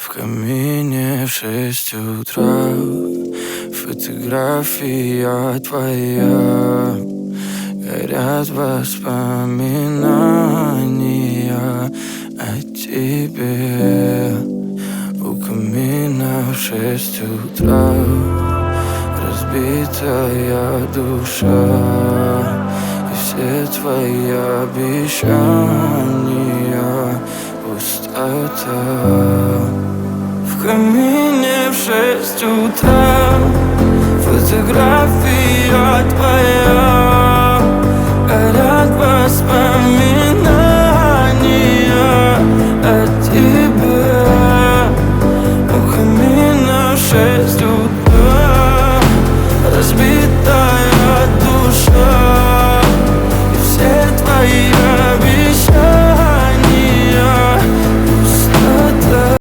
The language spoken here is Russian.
В камине в 6 утра фотография твоя. Горят воспоминания о тебе. У камина в 6 утра разбитая душа, и все твои обещания пустота. В камине в 6 утра фотография твоя.